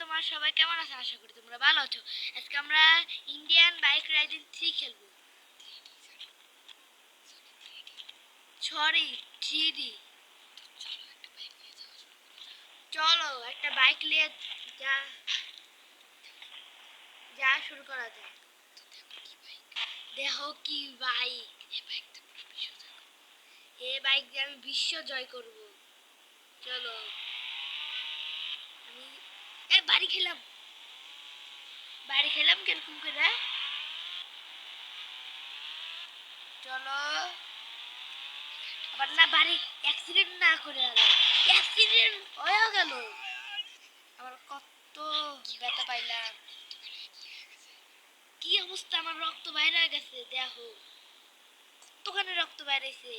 তোমার সবাই কেমন আছে? আশা করি তোমরা ভালো আছো। আজকে আমরা ইন্ডিয়ান বাইক রাইডিং 3 খেলবো। Sorry, 3D। চলো একটা বাইক নিয়ে যা যা শুরু করা যায়। দেখো কি বাইক, এই বাইক দিয়ে আমি বিশ্ব জয় করব। চলো আমি বাড়ি খেলাম কিরকম করে। চলো আবার না বাড়ি অ্যাক্সিডেন্ট না করে অ্যাক্সিডেন্ট হয়ে গেল। আমার কত ব্যথা পাইলাম, কি অবস্থা, আমার রক্ত বাইরে গেছে। দেখো কতখানি রক্ত বাইরেছে।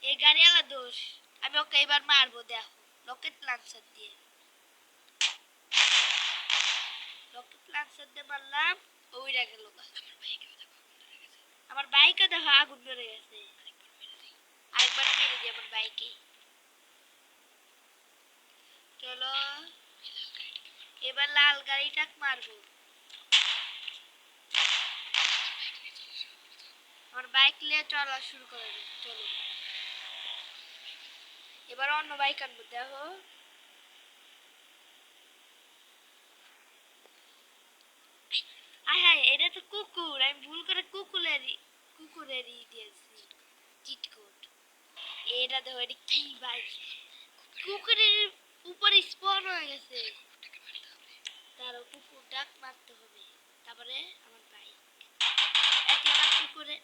এই গাড়িওয়ালা দোষ। আমি ওকে এবার মারবো। দেখো রকেট লঞ্চার দিয়ে মারলাম, ওইরা গেল। আমার বাইকে দেখো আগুন ধরে গেছে। আরেকবার মেরে দিই আমার বাইকে। চলো এবার লাল গাড়িটা মারবো। আমার বাইক নিয়ে চলা শুরু করে দিই। চলো এবার অন্য বাইক আনবো। দেখো হ্যাঁ, এটা তো কুকুর। আমি ভুল করে কুকুরেরই দিয়েছি চিট কোড। এটা দেখো, এটা কি বাইক, কুকুরের উপরে স্পন হয়ে গেছে। তার কুকুর ডাক মারতে হবে। তারপরে আমার বাইক এটি আমার কুকুরে।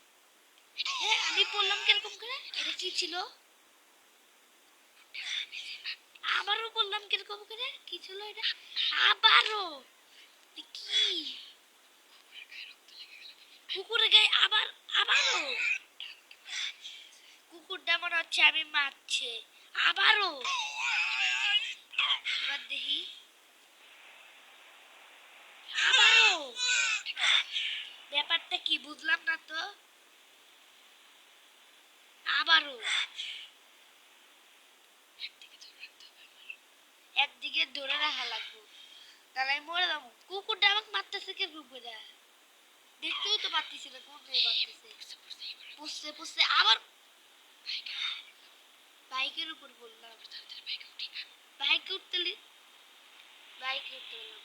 হ্যাঁ, আমি বললাম কিরকম করে। এটা কি ছিল? আবারও বললাম কিরকম করে। কি ছিল এটা? আবারও কি কুকুরের গায়ে আবারও কুকুরটা মনে হচ্ছে আমি মারছে। আবারও এবার দেখি। আবারও ব্যাপারটা কি বুঝলাম না তো। আবারও একদিকে ধরে রাখা লাগবে, তাহলে আমি মরে যাবো। কুকুরটা আমাকে মারতেছে কে? কুকুরটা দেখতেও তো পারতেছি না কোন দিকে মারতেছে। পুষছে পুষছে আবার বাইকের উপর বললাম। বাইকে উঠতে বাইকে উঠতে বললাম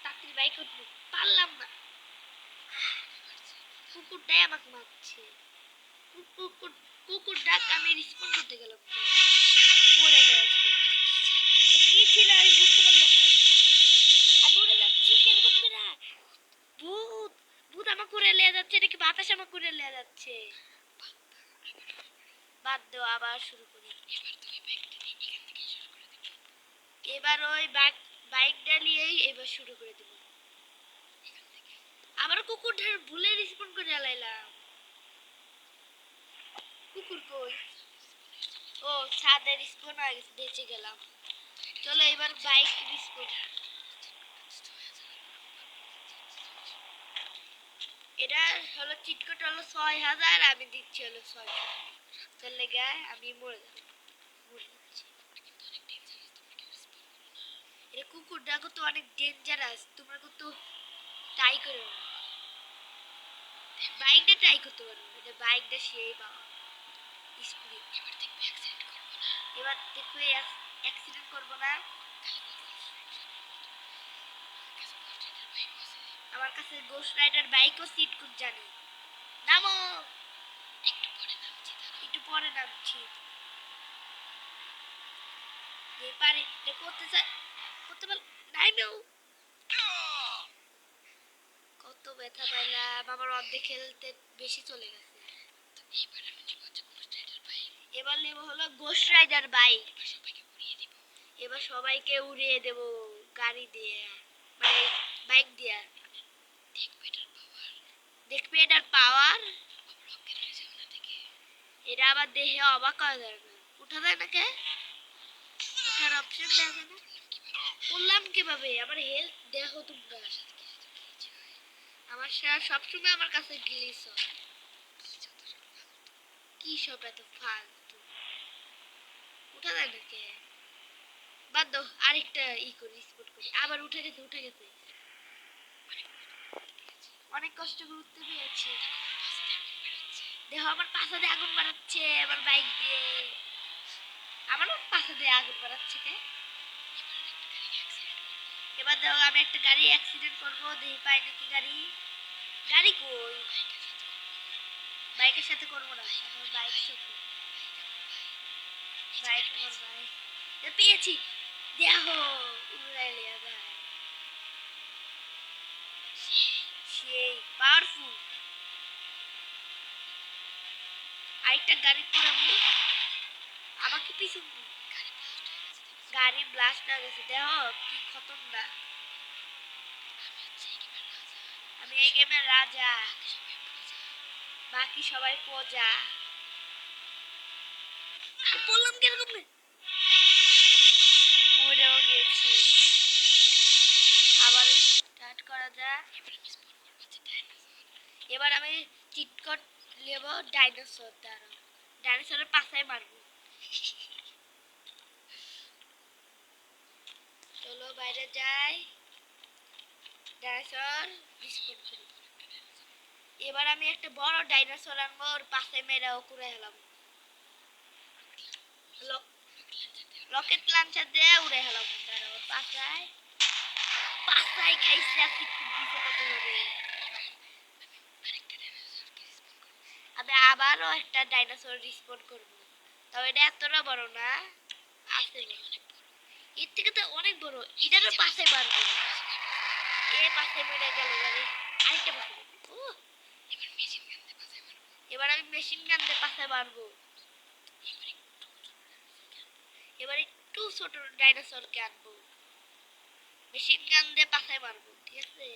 তাড়াতাড়ি বাইকে উঠবো, পারলাম না। কুকুরটাই আমাকে মারছে। কুকুর কুকুর ডাক আমি রিসপন্ড করতে গেলাম, মরে গেছে। কি ছিল আমি বুঝতে পারলাম না। আমি উড়ে যাচ্ছি কিরকম করে। ভূত ভূত আমাকে উড়ে নিয়ে যাচ্ছে নাকি বাতাস আমাকে উড়ে নিয়ে যাচ্ছে? বাদ দাও, আবার শুরু করি। এবার ওই বাইকটা নিয়েই এবার শুরু করে দেব। আবার কুকুরটার ভুলে রিসপন্ড করে জ্বালাইলাম। কুকুর কই? ও ছাদে রিসপন্ড হয়ে গেছে, বেঁচে গেলাম। চলো এবার বাইক রিসপন্ড। এটা হলো চিটকোট হলো 6000, আমি দিচ্ছি হলো 600। চলে গায়ে আমি মরে যাবো। এটা কুকুরটা তো অনেক ডেঞ্জারাস। তোমরা কিন্তু ট্রাই করো না, বাইকটা ট্রাই করতে পারো। এটা বাইকটা সেই পাওয়া স্পিড। এবার দেখবে অ্যাক্সিডেন্ট করবো না। আমার কাছে গোস্ট রাইডার বাইকও সিট খুব জানি। নামো, একটু পরে নামছি। পারে করতে চাই, করতে পার নাইমেও। কত ব্যথা পাইলাম, আমার অর্ধেক খেলতে বেশি চলে গেছে। এবার নেবো হলো গোস্ট রাইডার বাইক। এবার সবাইকে উড়িয়ে দেব গাড়ি দিয়ে, মানে বাইক দিয়ে। দেখবে এটার পাওয়ার। এটা আবার দেখে অবাক করা যায় না। উঠা যায় না কে? উঠার অপশন দেওয়া যায় না। বললাম কিভাবে? আমার হেলথ দেখো তোমরা। আমার সবসময় আমার কাছে গ্লিচ কি সব এত ফালতু। উঠা যায় না কে? বাদ দাও, আরেকটা করি, স্পট করি। আবার উঠে গেছে, উঠে গেছে। অনেক কষ্ট করে উঠতে পেরেছি। দেখো আমার পাশা দিয়ে আগুন বাড়াচ্ছে, আমার বাইক দিয়ে। আমার পাশা দিয়ে আগুন বাড়াচ্ছে কে? এবার দেখো আমি একটা গাড়ি অ্যাক্সিডেন্ট করবো, দেখি পাই নাকি গাড়ি। গাড়ি কই? বাইকের সাথে করবো না, আমার বাইক ছোট। বাইক আমার বাইক। পেয়েছি, দেখো উড়াইলিয়া ভাই, সেই পাওয়ারফুল। আরেকটা গাড়ি পুরাবো, আমাকে পিছু। গাড়ি ব্লাস্ট হয়ে গেছে, দেখো কি খতরনাক। আমি এই গেমের রাজা, বাকি সবাই প্রজা। বললাম কিরকম মরেও গেছি। আবার স্টার্ট করা যাক। এবার আমি চিট কোড নেব ডাইনোসর দ্বারা, ডাইনোসরের পাশায় মারবো। চলো বাইরে যাই, ডাইনোসর বিস্কুট করি। এবার আমি একটা বড় ডাইনোসর আনবো, ওর পাশে মেরে কুড়ে হেলাম। রকেট লঞ্চার দিয়ে উড়ে হেলাম ওর পাশায়। পাশায় খাইছে আপনি, খুব দিতে কত হবে। আমি আবারও একটা ডাইনোসর রিস্পন করবো, তবে এটা এতটা বড় না, আছে এর থেকে তো অনেক বড়। এটারও পাশে মারবো, এ পাশে মেরে গেল গাড়ি। আরেকটা পাশে ও, এবার আমি মেশিন গান দিয়ে পাশে মারবো। এবার একটু ছোট ডাইনোসরকে আনবো, মেশিন গান দিয়ে পাশে মারবো, ঠিক আছে?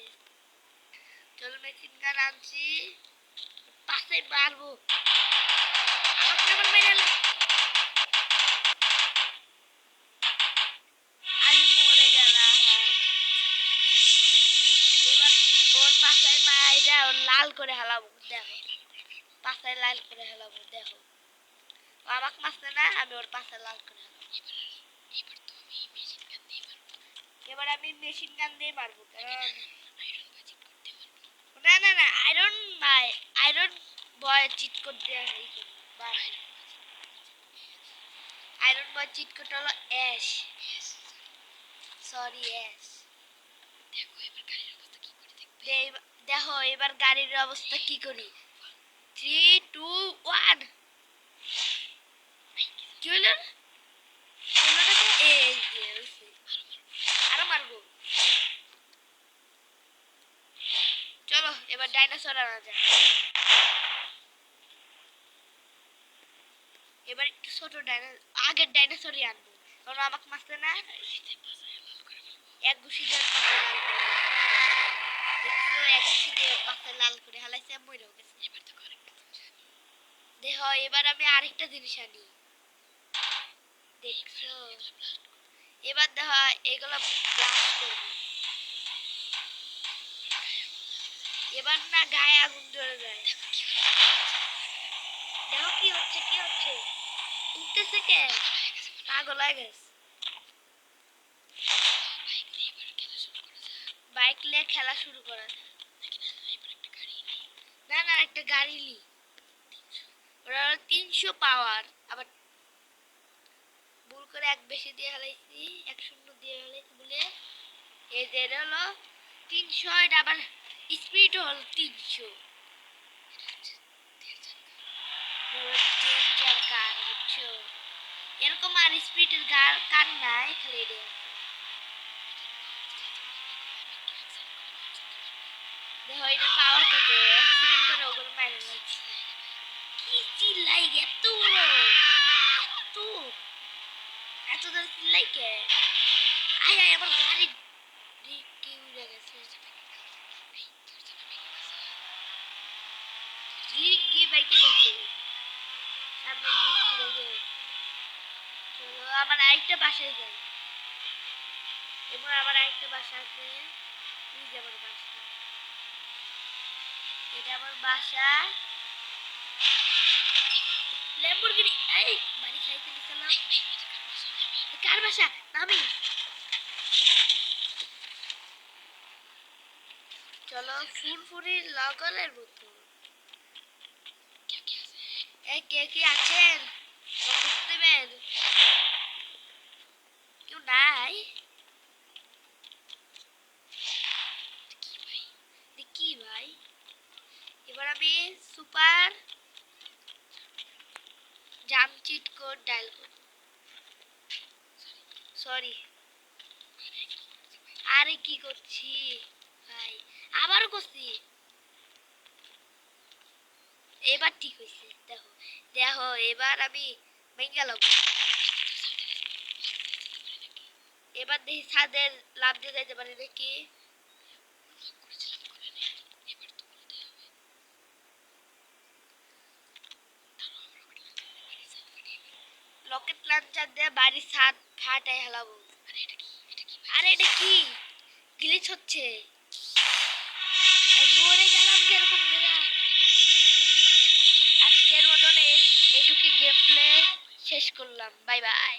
চলো মেশিন গান আনছি, পাশে মারবো। আমাকে আবার মেরে গেল, আমি মরে গেলাম। এবার ওর পাশায় মাইরা ওর লাল করে হেলাবো, দেখো পাশায় লাল করে হেলাবো, দেখো ও আমাকে মারছে না, আমি ওর পাশায় লাল করে হেলাবো। এবার আমি মেশিন গান দিয়ে মারবো, কারণ না না না, আয়রন নাই, আয়রন বয় চিট কোড দিয়ে আয়রন বয় চিট কোড হলো অ্যাশ, সরি অ্যাশ। দেখো এবার গাড়ির অবস্থা কি করি। 3 2 1 চলো এই আরো মারবো। চলো এবার ডাইনোসর আনা যাক। এবার একটু ছোট আগের ডাইনোসরই আনবো, কারণ আমাকে মারছে না। এক ঘুষি দিয়ে পাশে লাল করে, দেখছো এক ঘুষি দিয়ে পাশে লাল করে হালাইছে, মরেও গেছে। দেখো এবার আমি আরেকটা জিনিস আনি, দেখছো? এবার দেখো এগুলো ব্লাস্ট করবো। এবার না গায়ে আগুন ধরে যায়, দেখো কি হচ্ছে, কি হচ্ছে, উঠতেছে কে? পাগল হয়ে গেছে। বাইক নিয়ে খেলা শুরু করা যায়। না না একটা গাড়ি লি, ওরা 300 পাওয়ার, আবার ভুল করে এক বেশি দিয়ে হালাইছি, 1 শূন্য দিয়ে হালাইছি বলে এই যে হলো 300, এটা আবার স্পিড হল 300। ডেঞ্জার কার, বুঝছো? এরকম আর স্পিডের কার নাই, খালি এটা দেখো এটা পাওয়ার কত, অ্যাক্সিডেন্ট করে ওগুলো মাইরে লাগছে। কি চিল্লাই এত বড়, এত এত ধরে চিল্লাই কে? আয় আয় আমার গাড়ি কি উড়ে গেছে, গি বাইকে গেছে সামনে গি উড়ে গেছে। চলো আমার আরেকটা বাসায় যাই, এবং আমার আরেকটা বাসা আছে, এই যে আমার বাসা, এটা আমার বাসা। ল্যাম্বরগিনি এই বাড়ি খাইতে দিছিলাম, কার বাসা নামি চলো ফুরফুরির লগলের মতো কে কে আছেন বন্ধুত্ব দেবেন কেউ নাই কি ভাই এবার আমি সুপার জাম চিট কোড ডায়াল করব সরি আরে কি করছি ভাই আবারও করছি এবার ঠিক হয়েছে দেখো দেখো এবার আমি ভেঙ্গে লব এবার দেখি ছাদের লাভ দিয়ে যাইতে পারি নাকি রকেট লঞ্চার দিয়ে বাড়ির ছাদ ফাটাই হেলাবো আরে এটা কি গ্লিচ হচ্ছে মরে গেলাম যেরকম আজকের মতন এটুকু গেম প্লে শেষ করলাম বাই বাই